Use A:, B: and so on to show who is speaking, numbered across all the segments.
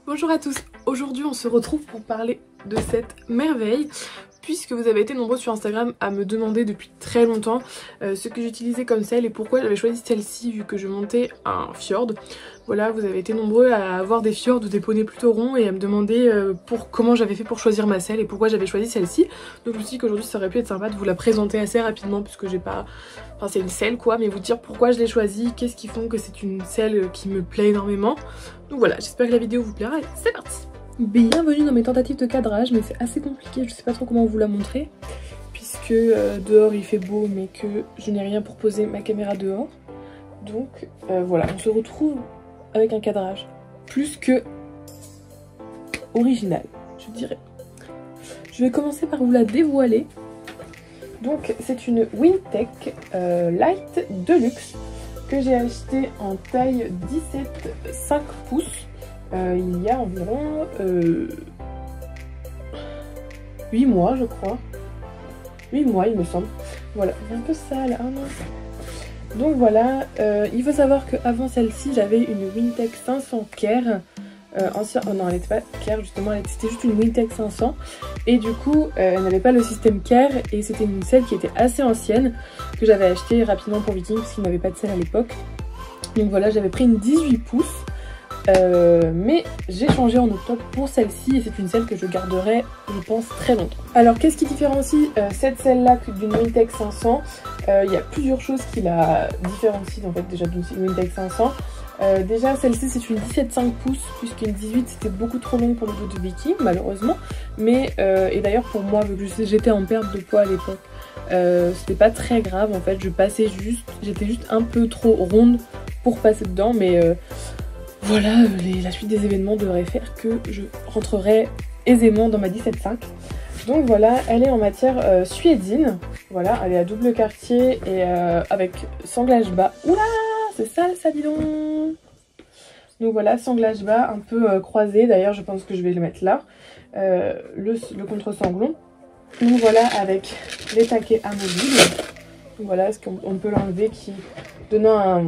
A: Bonjour à tous, aujourd'hui on se retrouve pour parler de cette merveille puisque vous avez été nombreux sur Instagram à me demander depuis très longtemps ce que j'utilisais comme selle et pourquoi j'avais choisi celle-ci vu que je montais un fjord. Voilà, vous avez été nombreux à avoir des fjords ou des poneys plutôt ronds et à me demander comment j'avais fait pour choisir ma selle et pourquoi j'avais choisi celle-ci. Donc je me suis dit qu'aujourd'hui ça aurait pu être sympa de vous la présenter assez rapidement puisque j'ai pas... Enfin c'est une selle quoi, mais vous dire pourquoi je l'ai choisie, qu'est-ce qui font que c'est une selle qui me plaît énormément. Donc voilà, j'espère que la vidéo vous plaira et c'est parti. Bienvenue dans mes tentatives de cadrage, mais c'est assez compliqué, je sais pas trop comment vous la montrer puisque dehors il fait beau mais que je n'ai rien pour poser ma caméra dehors. Donc voilà, on se retrouve avec un cadrage plus que original, je dirais. Je vais commencer par vous la dévoiler. Donc c'est une Wintec Light Deluxe que j'ai acheté en taille 17,5 pouces il y a environ 8 mois je crois. 8 mois il me semble. Voilà, c'est un peu sale, hein, non. Donc voilà, il faut savoir qu'avant celle-ci j'avais une Wintec 500 Care. Oh non, elle n'était pas Care justement, c'était juste une Wintec 500 et du coup elle n'avait pas le système Care et c'était une selle qui était assez ancienne que j'avais acheté rapidement pour Viking parce qu'il n'avait pas de selle à l'époque. Donc voilà, j'avais pris une 18 pouces mais j'ai changé en octobre pour celle-ci et c'est une selle que je garderai je pense très longtemps. Alors qu'est-ce qui différencie cette selle là d'une Wintec 500? Il y a plusieurs choses qui la différencient en fait déjà d'une Wintec 500. Déjà celle-ci c'est une 17,5 pouces puisqu'une 18 c'était beaucoup trop long pour le dos de Viking malheureusement, mais et d'ailleurs pour moi vu que j'étais en perte de poids à l'époque c'était pas très grave en fait, j'étais juste un peu trop ronde pour passer dedans, mais voilà, la suite des événements devrait faire que je rentrerai aisément dans ma 17,5. Donc voilà, elle est en matière suédine, voilà, elle est à double quartier et avec sanglage bas. Oula, c'est sale ça, dis donc. Donc voilà, sanglage bas un peu croisé, d'ailleurs je pense que je vais le mettre là, le contre-sanglon. Donc voilà, avec les taquets amovibles. Donc voilà, est-ce qu'on peut l'enlever qui donnant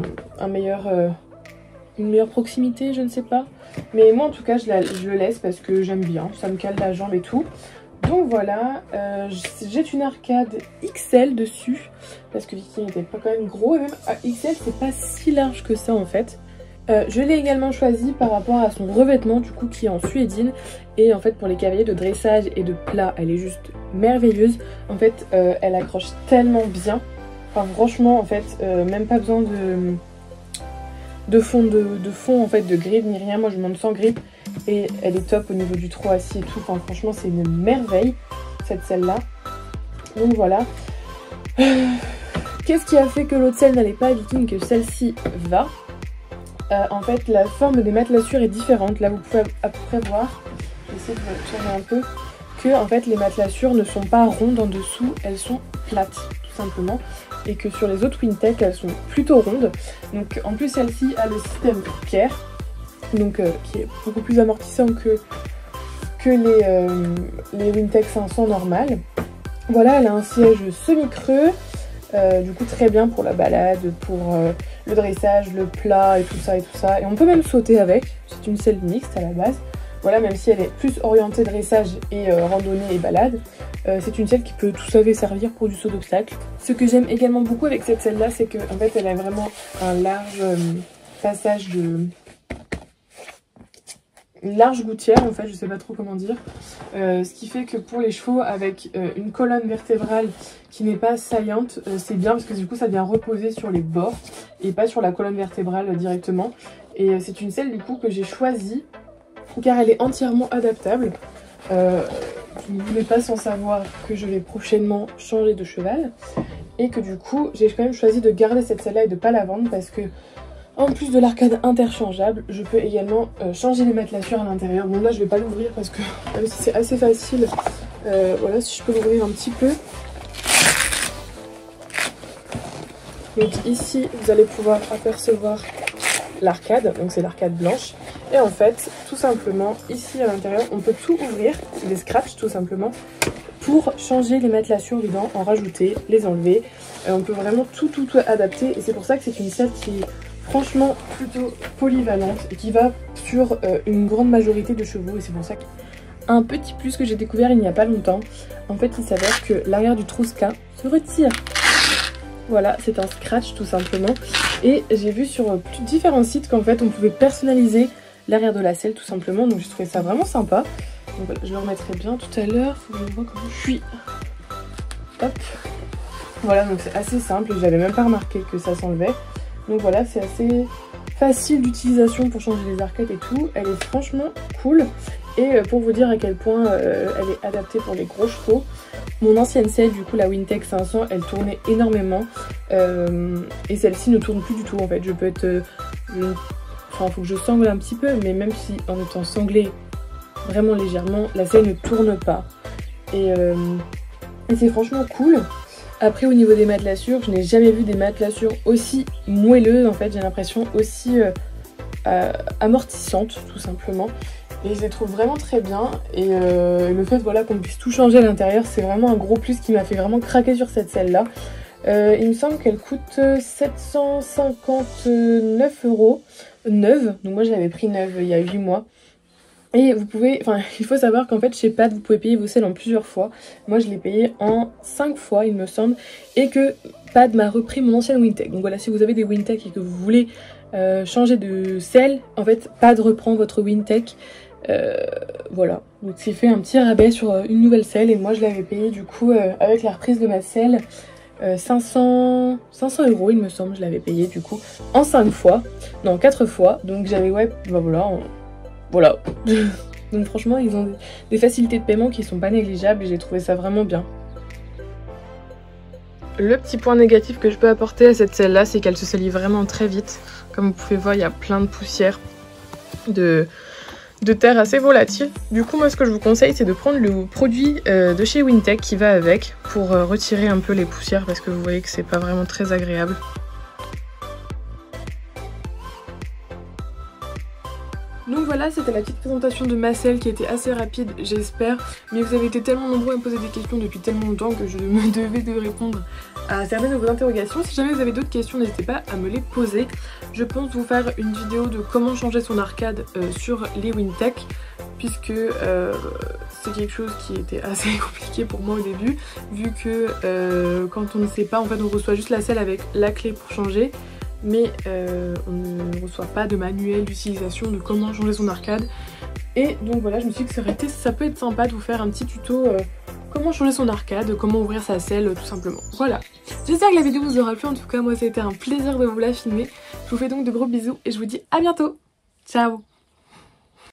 A: une meilleure proximité, je ne sais pas. Mais moi en tout cas je le laisse parce que j'aime bien, ça me cale la jambe et tout. Donc voilà, j'ai une arcade XL dessus parce que Viking n'était pas quand même gros et même à XL c'est pas si large que ça en fait. Je l'ai également choisi par rapport à son revêtement du coup qui est en suédine et en fait pour les cavaliers de dressage et de plat elle est juste merveilleuse. En fait elle accroche tellement bien, enfin franchement en fait même pas besoin de fond en fait de grip ni rien, moi je monte sans grip et elle est top au niveau du trot assis et tout, enfin franchement c'est une merveille cette selle là. Donc voilà. Qu'est-ce qui a fait que l'autre selle n'allait pas à Viking que celle-ci va? En fait la forme des matelassures est différente, là vous pouvez à peu près voir, j'essaie de vous tourner un peu, que en fait les matelassures ne sont pas rondes en dessous, elles sont plates tout simplement, et que sur les autres Wintec elles sont plutôt rondes. Donc en plus celle-ci a le système Care, donc qui est beaucoup plus amortissant que les Wintec 500 normales. Voilà, elle a un siège semi-creux, du coup très bien pour la balade, pour le dressage, le plat et tout ça et on peut même sauter avec, c'est une selle mixte à la base. Voilà, même si elle est plus orientée dressage et randonnée et balade, c'est une selle qui peut tout à fait servir pour du saut d'obstacle. Ce que j'aime également beaucoup avec cette selle là, c'est qu'en fait elle a vraiment un large passage de... une large gouttière en fait, je sais pas trop comment dire, ce qui fait que pour les chevaux avec une colonne vertébrale qui n'est pas saillante, c'est bien parce que du coup ça vient reposer sur les bords et pas sur la colonne vertébrale directement. Et c'est une selle du coup que j'ai choisie car elle est entièrement adaptable. Vous ne voulez pas sans savoir que je vais prochainement changer de cheval et que du coup j'ai quand même choisi de garder cette selle là et de pas la vendre parce que en plus de l'arcade interchangeable, je peux également changer les matelassures à l'intérieur. Bon là je vais pas l'ouvrir parce que même si c'est assez facile, voilà, si je peux l'ouvrir un petit peu. Donc ici vous allez pouvoir apercevoir l'arcade, donc c'est l'arcade blanche. Et en fait tout simplement ici à l'intérieur on peut tout ouvrir, c'est des scratchs tout simplement, pour changer les matelassures dedans, en rajouter, les enlever. On peut vraiment tout adapter et c'est pour ça que c'est une selle qui franchement plutôt polyvalente et qui va sur une grande majorité de chevaux. Et c'est pour ça qu'un petit plus que j'ai découvert il n'y a pas longtemps. En fait, il s'avère que l'arrière du Truska se retire. Voilà, c'est un scratch tout simplement. Et j'ai vu sur différents sites qu'en fait on pouvait personnaliser l'arrière de la selle tout simplement. Donc j'ai trouvé ça vraiment sympa. Donc voilà, je le remettrai bien tout à l'heure. Faut que je vois comment je suis. Hop. Voilà, donc c'est assez simple. J'avais même pas remarqué que ça s'enlevait. Donc voilà, c'est assez facile d'utilisation pour changer les arquettes et tout. Elle est franchement cool. Et pour vous dire à quel point elle est adaptée pour les gros chevaux, mon ancienne selle, du coup la Wintec 500, elle tournait énormément. Et celle-ci ne tourne plus du tout en fait. Je peux être... Enfin, faut que je sangle un petit peu, mais même si en étant sanglée vraiment légèrement, la selle ne tourne pas. Et c'est franchement cool. Après, au niveau des matelassures, je n'ai jamais vu des matelassures aussi moelleuses en fait. J'ai l'impression aussi amortissantes tout simplement. Et je les trouve vraiment très bien. Et le fait voilà, qu'on puisse tout changer à l'intérieur, c'est vraiment un gros plus qui m'a fait vraiment craquer sur cette selle-là. Il me semble qu'elle coûte 759 € neuve. Donc moi je l'avais pris neuve il y a 8 mois. Et vous pouvez, enfin il faut savoir qu'en fait chez Pad vous pouvez payer vos selles en plusieurs fois. Moi je l'ai payé en 5 fois il me semble. Et que Pad m'a repris mon ancienne Wintec. Donc voilà, si vous avez des Wintec et que vous voulez changer de selle, en fait Pad reprend votre Wintec. Voilà, donc c'est fait un petit rabais sur une nouvelle selle. Et moi je l'avais payé du coup avec la reprise de ma selle 500 € il me semble, je l'avais payé du coup en 5 fois, non 4 fois, donc j'avais ouais, bah voilà. Donc franchement ils ont des facilités de paiement qui sont pas négligeables et j'ai trouvé ça vraiment bien. Le petit point négatif que je peux apporter à cette selle là, c'est qu'elle se salit vraiment très vite. Comme vous pouvez voir, il y a plein de poussière, de terre assez volatile. Du coup moi ce que je vous conseille c'est de prendre le produit de chez Wintec qui va avec pour retirer un peu les poussières parce que vous voyez que c'est pas vraiment très agréable. Donc voilà, c'était la petite présentation de ma selle qui était assez rapide j'espère, mais vous avez été tellement nombreux à me poser des questions depuis tellement longtemps que je me devais de répondre à certaines de vos interrogations. Si jamais vous avez d'autres questions, n'hésitez pas à me les poser. Je pense vous faire une vidéo de comment changer son arcade sur les Wintec, puisque c'est quelque chose qui était assez compliqué pour moi au début, vu que quand on ne sait pas, en fait on reçoit juste la selle avec la clé pour changer, mais on ne reçoit pas de manuel d'utilisation de comment changer son arcade. Et donc voilà, je me suis dit que ça peut être sympa de vous faire un petit tuto comment changer son arcade, comment ouvrir sa selle tout simplement. Voilà, j'espère que la vidéo vous aura plu, en tout cas moi ça a été un plaisir de vous la filmer. Je vous fais donc de gros bisous et je vous dis à bientôt. Ciao.